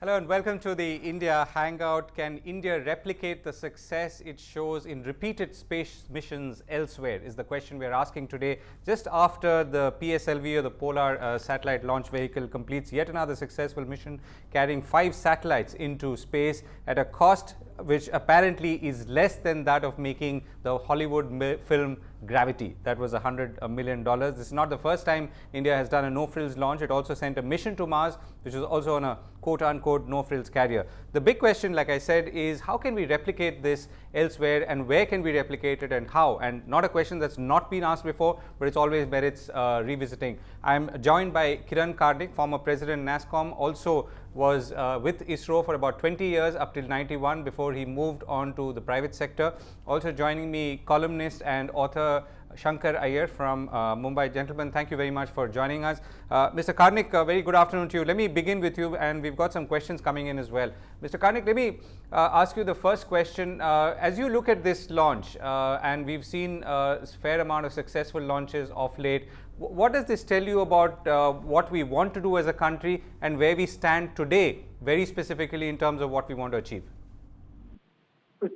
Hello and welcome to the India Hangout. Can India replicate the success it shows in repeated space missions elsewhere is the question we are asking today, just after the PSLV or the Polar Satellite Launch Vehicle completes yet another successful mission carrying 5 satellites into space at a cost which apparently is less than that of making the Hollywood film Gravity. That was $100 million. This is not the first time India has done a no-frills launch. It also sent a mission to Mars, which was also on a quote-unquote no-frills carrier. The big question, like I said, is how can we replicate this elsewhere, and where can we replicate it and how? And not a question that's not been asked before, but it's always merits revisiting. I'm joined by Kiran, Karnik, former president Nasscom, also was with ISRO for about 20 years up till 91 before he moved on to the private sector. Also joining me, columnist and author Shankkar Aiyar from Mumbai. Gentlemen, thank you very much for joining us. Mr. Karnik, very good afternoon to you. Let me begin with you, and we've got some questions coming in as well. Mr. Karnik, let me ask you the first question. As you look at this launch, and we've seen a fair amount of successful launches of late, what does this tell you about what we want to do as a country and where we stand today, very specifically in terms of what we want to achieve?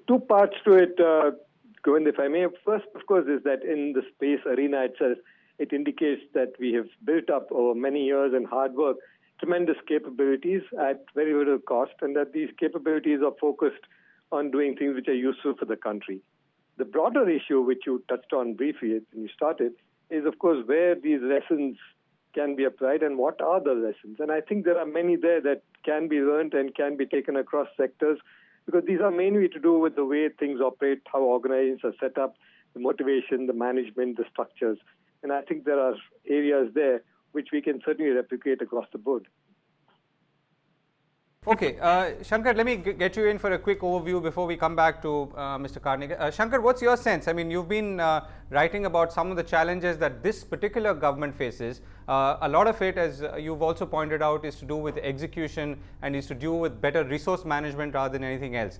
Two parts to it, Govind, if I may. First, of course, is that in the space arena itself, it indicates that we have built up over many years and hard work tremendous capabilities at very little cost, and that these capabilities are focused on doing things which are useful for the country. The broader issue, which you touched on briefly when you started, is, of course, where these lessons can be applied and what are the lessons. And I think there are many there that can be learned and can be taken across sectors, because these are mainly to do with the way things operate, how organizations are set up, the motivation, the management, the structures. And I think there are areas there which we can certainly replicate across the board. Okay, Shankkar, let me get you in for a quick overview before we come back to Mr. Karnik. Shankkar, what's your sense? I mean, you've been writing about some of the challenges that this particular government faces. A lot of it, as you've also pointed out, is to do with execution and is to do with better resource management rather than anything else.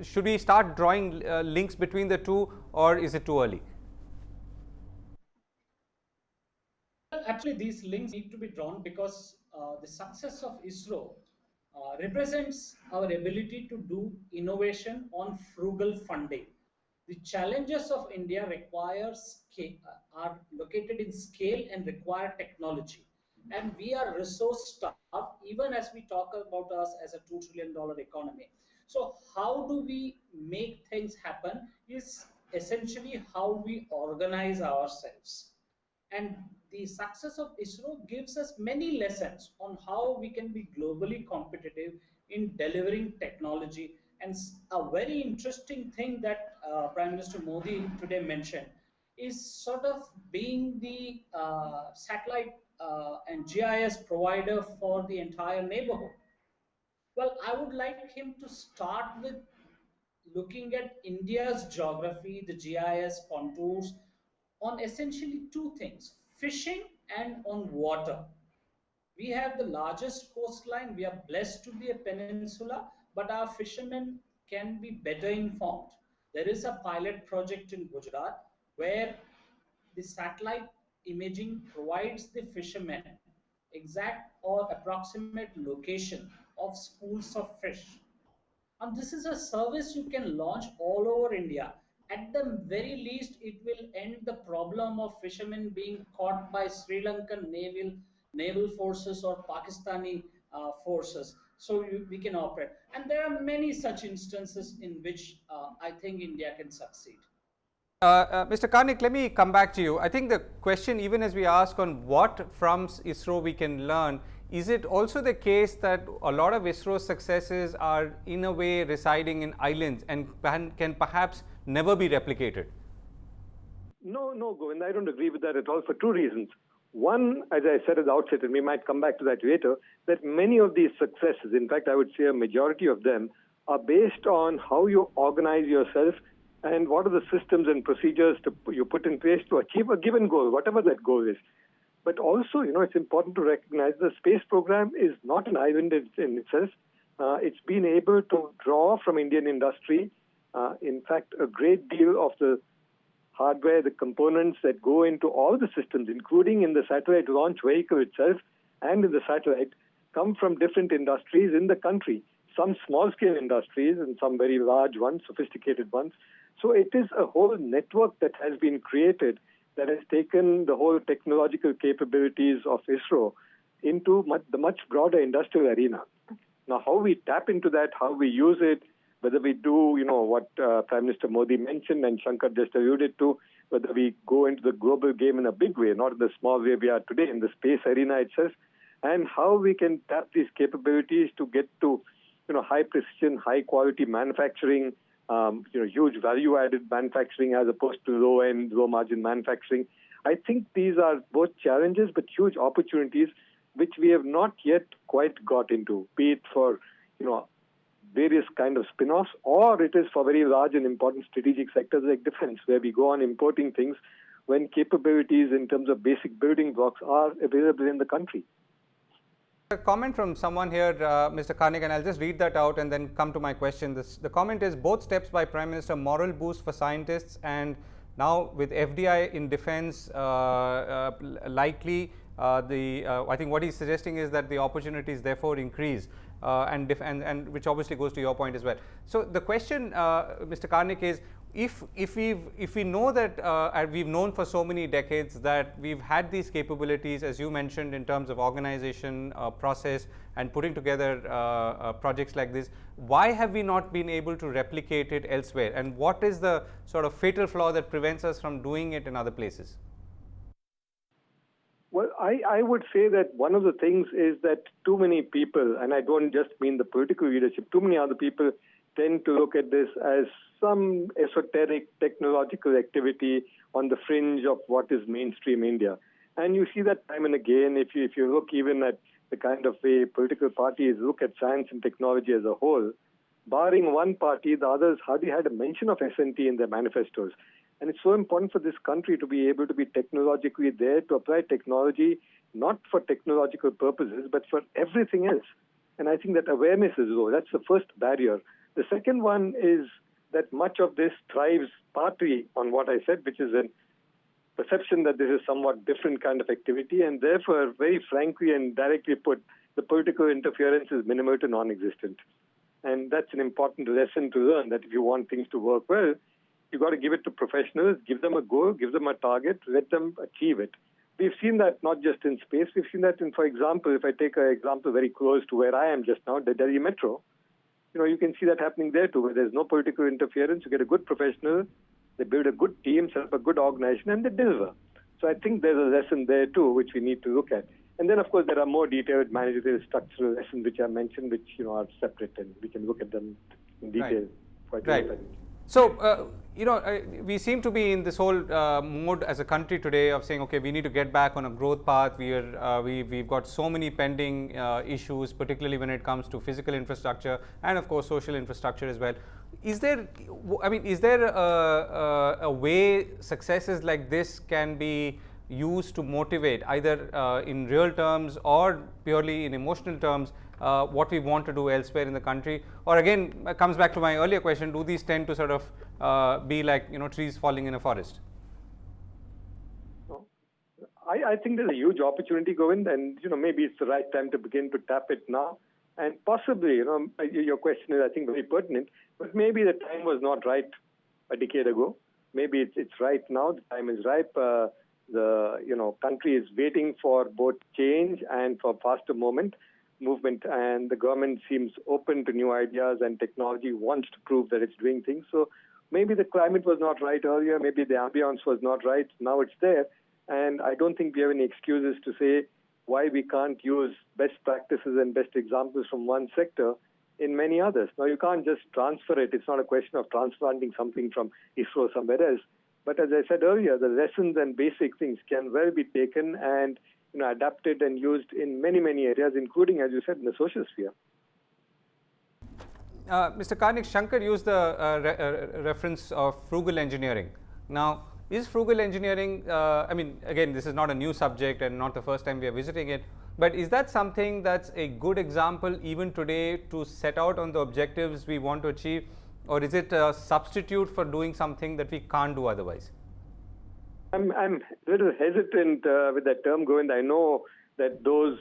Should we start drawing links between the two, or is it too early? Actually, these links need to be drawn because the success of ISRO represents our ability to do innovation on frugal funding. The challenges of India are located in scale and require technology. And we are resource starved, even as we talk about us as a $2 trillion economy. So how do we make things happen is essentially how we organize ourselves. And the success of ISRO gives us many lessons on how we can be globally competitive in delivering technology. And a very interesting thing that Prime Minister Modi today mentioned is sort of being the satellite and GIS provider for the entire neighborhood. Well, I would like him to start with looking at India's geography, the GIS contours, on essentially two things: fishing and on water. We have the largest coastline. We are blessed to be a peninsula, but our fishermen can be better informed. There is a pilot project in Gujarat where the satellite imaging provides the fishermen exact or approximate location of schools of fish. And this is a service you can launch all over India. At the very least, it will end the problem of fishermen being caught by Sri Lankan naval forces or Pakistani forces. So we can operate. And there are many such instances in which I think India can succeed. Mr. Karnik, let me come back to you. I think the question, even as we ask on what from ISRO we can learn, is it also the case that a lot of ISRO's successes are in a way residing in islands and can perhaps never be replicated? No, Govind, I don't agree with that at all for two reasons. One, as I said at the outset, and we might come back to that later, that many of these successes, in fact, I would say a majority of them, are based on how you organize yourself and what are the systems and procedures you put in place to achieve a given goal, whatever that goal is. But also, it's important to recognize the space program is not an island in itself. It's been able to draw from Indian industry, in fact, a great deal of the hardware, the components that go into all the systems, including in the satellite launch vehicle itself and in the satellite, come from different industries in the country, some small-scale industries and some very large ones, sophisticated ones. So it is a whole network that has been created that has taken the whole technological capabilities of ISRO into the much broader industrial arena. Now, how we tap into that, how we use it, whether we do, what Prime Minister Modi mentioned and Shankkar just alluded to, whether we go into the global game in a big way, not in the small way we are today in the space arena itself, and how we can tap these capabilities to get to, high precision, high quality manufacturing, huge value-added manufacturing as opposed to low-end, low-margin manufacturing. I think these are both challenges but huge opportunities which we have not yet quite got into, be it for, various kind of spin-offs, or it is for very large and important strategic sectors like defense, where we go on importing things when capabilities in terms of basic building blocks are available in the country. A comment from someone here, Mr. Karnik, and I'll just read that out and then come to my question. The comment is, both steps by Prime Minister, moral boost for scientists, and now with FDI in defense likely, I think what he's suggesting is that the opportunities therefore increase, and which obviously goes to your point as well. So the question, Mr. Karnik, is if we know that and we've known for so many decades that we've had these capabilities, as you mentioned, in terms of organization, process, and putting together projects like this, why have we not been able to replicate it elsewhere? And what is the sort of fatal flaw that prevents us from doing it in other places? Well, I would say that one of the things is that too many people, and I don't just mean the political leadership, too many other people tend to look at this as some esoteric technological activity on the fringe of what is mainstream India. And you see that time and again, if you look even at the kind of way political parties look at science and technology as a whole, barring one party, the others hardly had a mention of S&T in their manifestos. And it's so important for this country to be able to be technologically there, to apply technology, not for technological purposes, but for everything else. And I think that awareness is low. That's the first barrier. The second one is that much of this thrives partly on what I said, which is a perception that this is somewhat different kind of activity, and therefore, very frankly and directly put, the political interference is minimal to non-existent. And that's an important lesson to learn, that if you want things to work well, you've got to give it to professionals, give them a goal, give them a target, let them achieve it. We've seen that not just in space, we've seen that in, for example, if I take an example very close to where I am just now, the Delhi Metro, you can see that happening there too, where there's no political interference. You get a good professional, they build a good team, set up a good organization, and they deliver. So I think there's a lesson there too, which we need to look at. And then, of course, there are more detailed managerial structural lessons which I mentioned, which are separate, and we can look at them in detail. Right. So, we seem to be in this whole mode as a country today of saying, okay, we need to get back on a growth path. We've got so many pending issues, particularly when it comes to physical infrastructure and, of course, social infrastructure as well. Is there a way successes like this can be used to motivate, either in real terms or purely in emotional terms, what we want to do elsewhere in the country? Or again, it comes back to my earlier question, do these tend to sort of be like trees falling in a forest? I think there's a huge opportunity, Govind, and maybe it's the right time to begin to tap it now. And possibly, your question is, I think, very pertinent, but maybe the time was not right a decade ago. Maybe it's right now, the time is ripe. The country is waiting for both change and for faster movement, and the government seems open to new ideas, and technology wants to prove that it's doing things. So maybe the climate was not right earlier, maybe the ambience was not right, now it's there, and I don't think we have any excuses to say why we can't use best practices and best examples from one sector in many others. Now, you can't just transfer it. It's not a question of transplanting something from ISRO somewhere else. But as I said earlier, the lessons and basic things can well be taken and adapted and used in many, many areas, including, as you said, in the social sphere. Mr. Karnik, Shankkar used the reference of frugal engineering. Now, is frugal engineering, again, this is not a new subject and not the first time we are visiting it, but is that something that's a good example even today to set out on the objectives we want to achieve, or is it a substitute for doing something that we can't do otherwise? I'm a little hesitant with that term, Govind. I know that those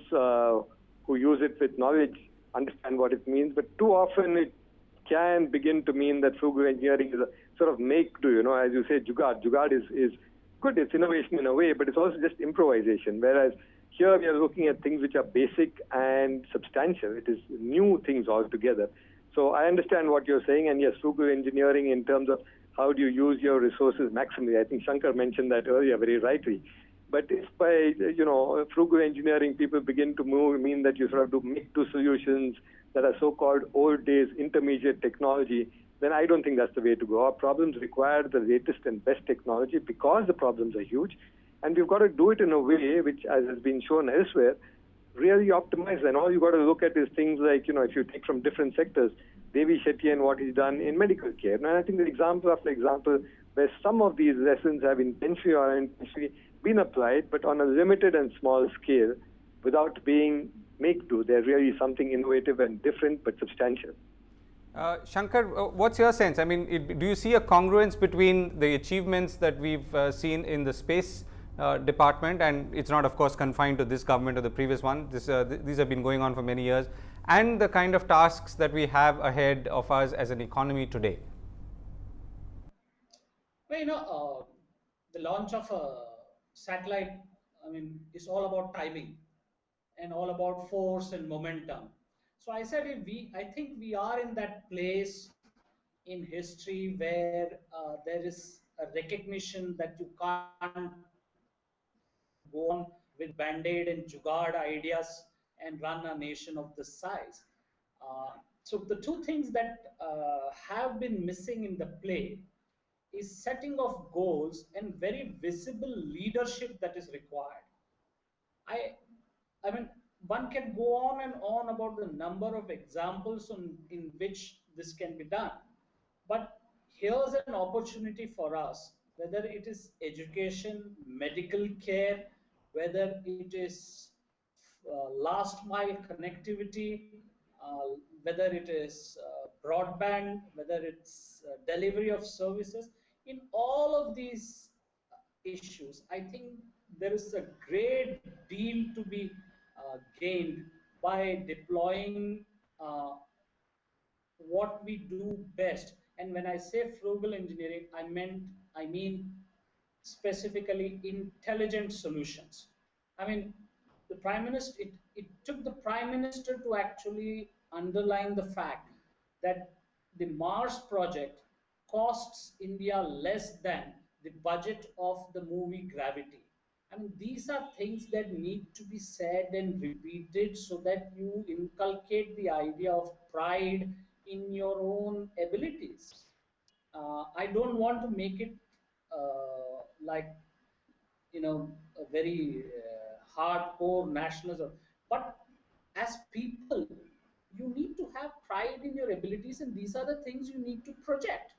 who use it with knowledge understand what it means. But too often it can begin to mean that frugal engineering is a sort of make do, as you say, jugaad. Jugaad is good, it's innovation in a way, but it's also just improvisation. Whereas here we are looking at things which are basic and substantial. It is new things altogether. So I understand what you're saying, and yes, frugal engineering in terms of how do you use your resources maximally. I think Shankkar mentioned that earlier very rightly. But if by, frugal engineering people begin to mean that you sort of do make-do solutions that are so-called old days intermediate technology, then I don't think that's the way to go. Our problems require the latest and best technology because the problems are huge. And we've got to do it in a way which, as has been shown elsewhere, really optimized. And all you've got to look at is things like, if you take from different sectors, Devi Shetty and what he's done in medical care. And I think the example after example where some of these lessons have intentionally or unintentionally been applied, but on a limited and small scale without being make-do. They're really something innovative and different but substantial. Shankkar, what's your sense? I mean, do you see a congruence between the achievements that we've seen in the space department, and it's not of course confined to this government or the previous one, these have been going on for many years, and the kind of tasks that we have ahead of us as an economy today? Well, the launch of a satellite, is all about timing and all about force and momentum. So I said, I think we are in that place in history where there is a recognition that you can't go on with band-aid and jugaad ideas and run a nation of this size. So the two things that have been missing in the play is setting of goals and very visible leadership that is required. I mean, one can go on and on about the number of examples in which this can be done. But here's an opportunity for us, whether it is education, medical care, whether it is last mile connectivity, whether it is broadband, whether it's delivery of services. In all of these issues, I think there is a great deal to be gained by deploying what we do best. And when I say frugal engineering, I mean specifically intelligent solutions. The Prime Minister, it took the Prime Minister to actually underline the fact that the Mars project costs India less than the budget of the movie Gravity. These are things that need to be said and repeated so that you inculcate the idea of pride in your own abilities. I don't want to make it like, a very hardcore nationalism, but as people, you need to have pride in your abilities, and these are the things you need to project.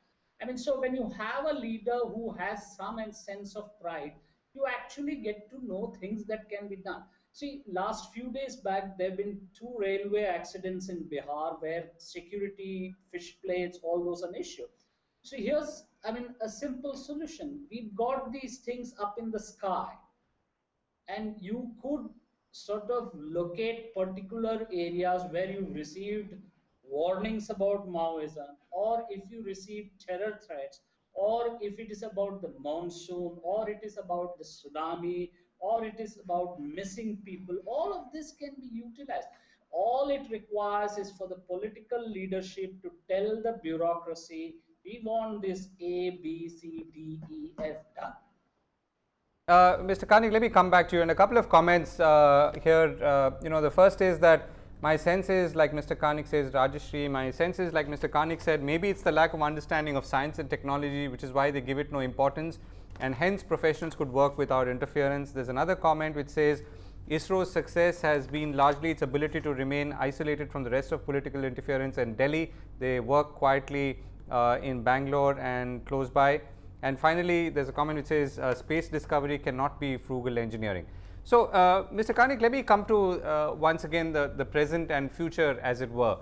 So when you have a leader who has some sense of pride, you actually get to know things that can be done. See, last few days back, there have been 2 railway accidents in Bihar where security, fish plates, all those are an issue. So here's, a simple solution. We've got these things up in the sky, and you could sort of locate particular areas where you've received warnings about Maoism, or if you receive terror threats, or if it is about the monsoon, or it is about the tsunami, or it is about missing people. All of this can be utilized. All it requires is for the political leadership to tell the bureaucracy, we want this A, B, C, D, E, F done. Mr. Karnik, let me come back to you, and a couple of comments here. The first is that my sense is, like Mr. Karnik says, Rajeshri, my sense is, like Mr. Karnik said, maybe it's the lack of understanding of science and technology which is why they give it no importance, and hence professionals could work without interference. There's another comment which says ISRO's success has been largely its ability to remain isolated from the rest of political interference in Delhi. They work quietly in Bangalore and close by. And finally, there's a comment which says space discovery cannot be frugal engineering. So, Mr. Karnik, let me come to once again the present and future, as it were.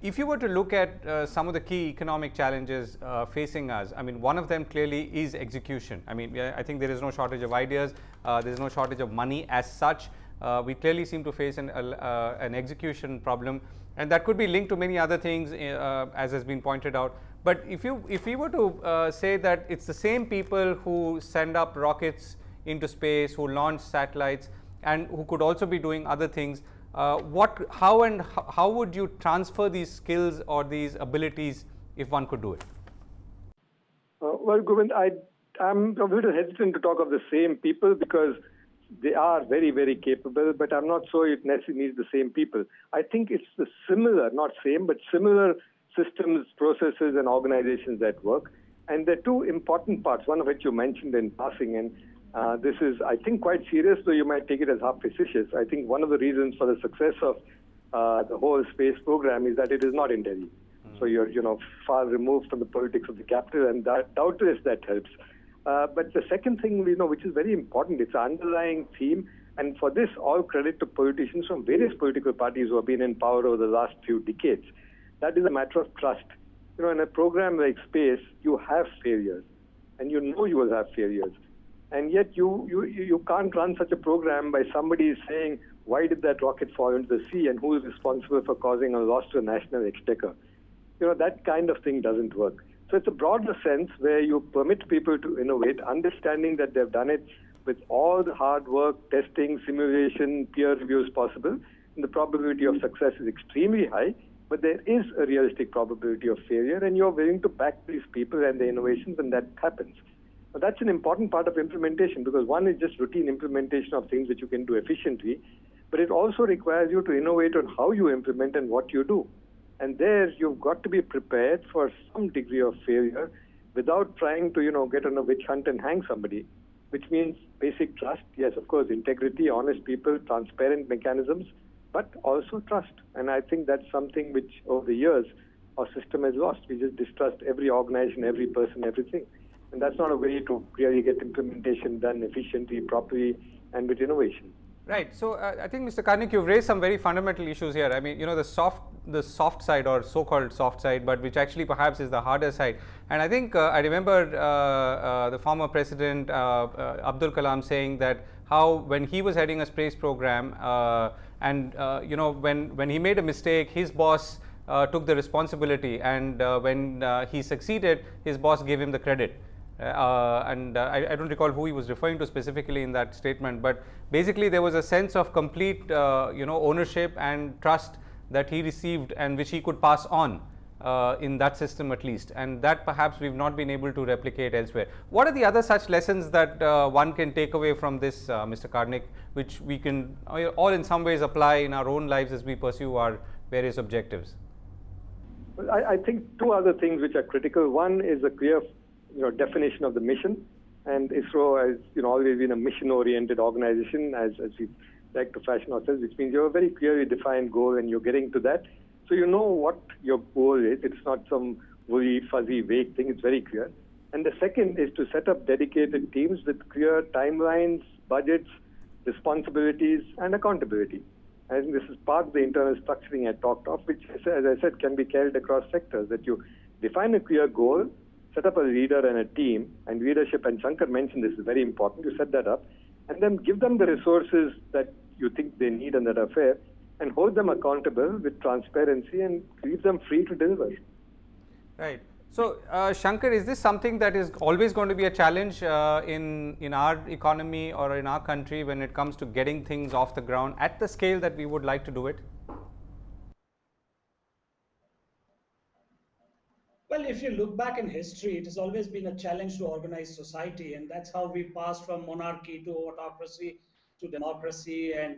If you were to look at some of the key economic challenges facing us, one of them clearly is execution. I think there is no shortage of ideas, there is no shortage of money as such, we clearly seem to face an execution problem, and that could be linked to many other things, as has been pointed out. But if we were to say that it's the same people who send up rockets into space, who launch satellites, and who could also be doing other things, how would you transfer these skills or these abilities if one could do it? Well, Govind, I'm a little hesitant to talk of the same people because they are very, very capable, but I'm not sure it necessarily needs the same people. I think it's the similar, not same, but similar systems, processes, and organizations that work. And there are two important parts, one of which you mentioned in passing, and this is, I think, quite serious, though you might take it as half facetious. I think one of the reasons for the success of the whole space program is that it is not in Delhi. So you're, far removed from the politics of the capital, and that doubtless that helps. But the second thing, which is very important, it's an underlying theme, and for this, all credit to politicians from various political parties who have been in power over the last few decades. That is a matter of trust. In a program like space, you have failures, and you know you will have failures. And yet you can't run such a program by somebody saying, why did that rocket fall into the sea, and who is responsible for causing a loss to the national exchequer? That kind of thing doesn't work. So it's a broader sense where you permit people to innovate, understanding that they've done it with all the hard work, testing, simulation, peer reviews possible, and the probability of success is extremely high, but there is a realistic probability of failure, and you're willing to back these people and the innovations, and that happens. Now, that's an important part of implementation, because one is just routine implementation of things which you can do efficiently, but it also requires you to innovate on how you implement and what you do. And there, you've got to be prepared for some degree of failure without trying to, get on a witch hunt and hang somebody, which means basic trust. Yes, of course, integrity, honest people, transparent mechanisms, but also trust. And I think that's something which, over the years, our system has lost. We just distrust every organization, every person, everything. And that's not a way to really get implementation done efficiently, properly, and with innovation. Right. So I think, Mr. Karnik, you've raised some very fundamental issues here. I mean, the soft side, or so-called soft side, but which actually perhaps is the harder side. And I think I remember the former president Abdul Kalam saying that how when he was heading a space program, when he made a mistake, his boss took the responsibility, and when he succeeded, his boss gave him the credit. I don't recall who he was referring to specifically in that statement, but basically there was a sense of complete ownership and trust that he received, and which he could pass on in that system at least, and that perhaps we've not been able to replicate elsewhere. What are the other such lessons that one can take away from this, Mr. Karnik, which we can all in some ways apply in our own lives as we pursue our various objectives? Well, I think two other things which are critical. One is a clear definition of the mission, and ISRO has always been a mission-oriented organization, as we like to fashion ourselves, which means you have a very clearly defined goal and you're getting to that. So you know what your goal is. It's not some woolly, fuzzy, vague thing. It's very clear. And the second is to set up dedicated teams with clear timelines, budgets, responsibilities, and accountability. I think this is part of the internal structuring I talked of, which, as I said, can be carried across sectors, that you define a clear goal, set up a leader and a team, and leadership, and Shankkar mentioned this is very important, you set that up, and then give them the resources that you think they need and that are fair, and hold them accountable with transparency and leave them free to deliver. Right. So, Shankkar, is this something that is always going to be a challenge in our economy or in our country when it comes to getting things off the ground at the scale that we would like to do it? Well, if you look back in history, it has always been a challenge to organize society, and that's how we passed from monarchy to autocracy to democracy, and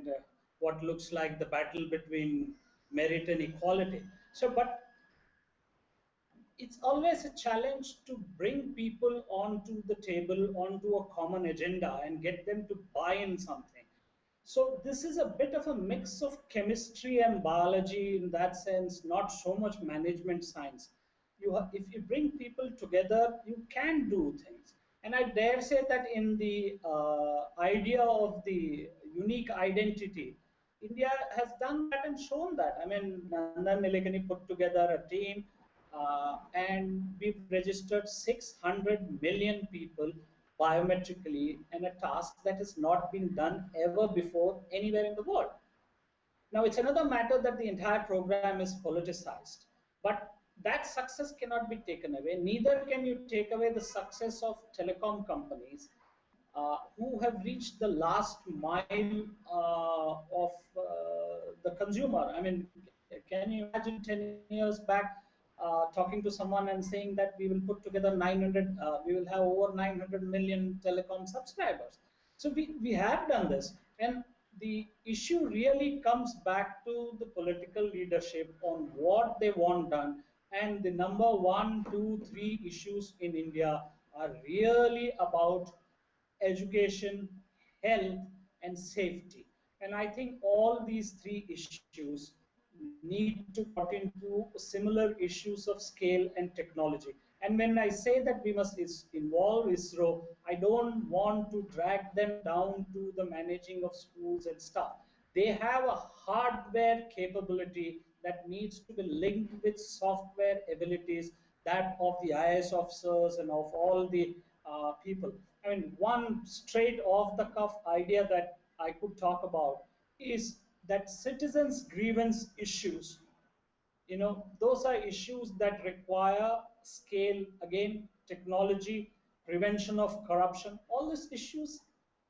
what looks like the battle between merit and equality. So, but it's always a challenge to bring people onto the table, onto a common agenda, and get them to buy in something. So this is a bit of a mix of chemistry and biology in that sense, not so much management science. If you bring people together, you can do things. And I dare say that in the idea of the unique identity, India has done that and shown that. I mean, Nandan Nilekani put together a team, and we've registered 600 million people biometrically and a task that has not been done ever before anywhere in the world. Now, it's another matter that the entire program is politicized, but that success cannot be taken away. Neither can you take away the success of telecom companies who have reached the last mile of the consumer. I mean, can you imagine 10 years back talking to someone and saying that we will put together 900, we will have over 900 million telecom subscribers? So we have done this. And the issue really comes back to the political leadership on what they want done. And the number 1, 2, 3 issues in India are really about education, health, and safety. And I think all these 3 issues need to cut into similar issues of scale and technology. And when I say that we must involve ISRO, I don't want to drag them down to the managing of schools and stuff. They have a hardware capability that needs to be linked with software abilities, that of the IS officers and of all the people. I mean, one straight off the cuff idea that I could talk about is that citizens' grievance issues, those are issues that require scale, again, technology, prevention of corruption. All these issues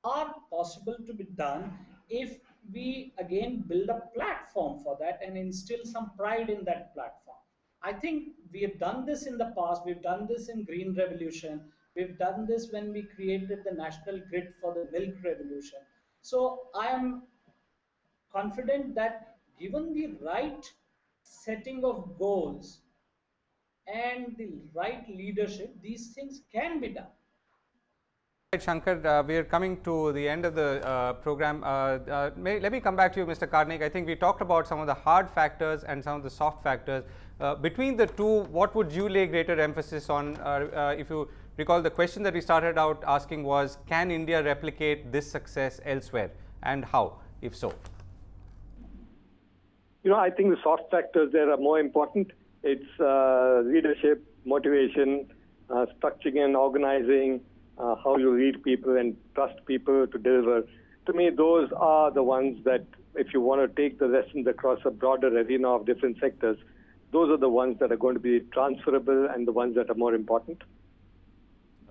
are possible to be done if we again build a platform for that and instill some pride in that platform. I think we have done this in the past. We've done this in green revolution. We've done this when we created the national grid for the milk revolution. So I am confident that given the right setting of goals and the right leadership, these things can be done. Right, Shankkar, we are coming to the end of the program. Let me come back to you, Mr. Karnik. I think we talked about some of the hard factors and some of the soft factors. Between the two, what would you lay greater emphasis on? If you recall, the question that we started out asking was, can India replicate this success elsewhere, and how, if so? I think the soft factors there are more important. It's leadership, motivation, structuring and organizing, how you lead people and trust people to deliver. To me, those are the ones that, if you want to take the lessons across a broader arena of different sectors, those are the ones that are going to be transferable and the ones that are more important.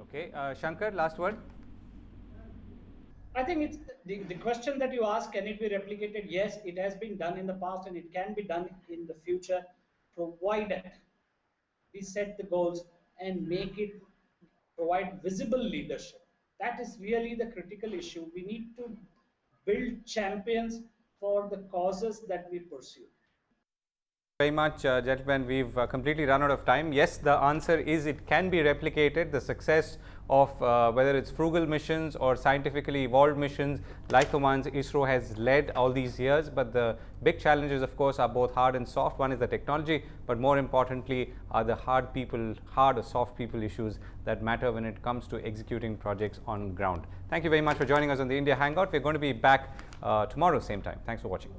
Okay. Shankkar, last word. I think it's the question that you ask, can it be replicated? Yes, it has been done in the past and it can be done in the future, provided we set the goals and make it provide visible leadership. That is really the critical issue. We need to build champions for the causes that we pursue. Very much, gentlemen. We've completely run out of time. Yes, the answer is it can be replicated. The success of whether it's frugal missions or scientifically evolved missions like the ones ISRO has led all these years. But the big challenges, of course, are both hard and soft. One is the technology, but more importantly are the hard or soft people issues that matter when it comes to executing projects on ground. Thank you very much for joining us on the India Hangout. We're going to be back tomorrow, same time. Thanks for watching.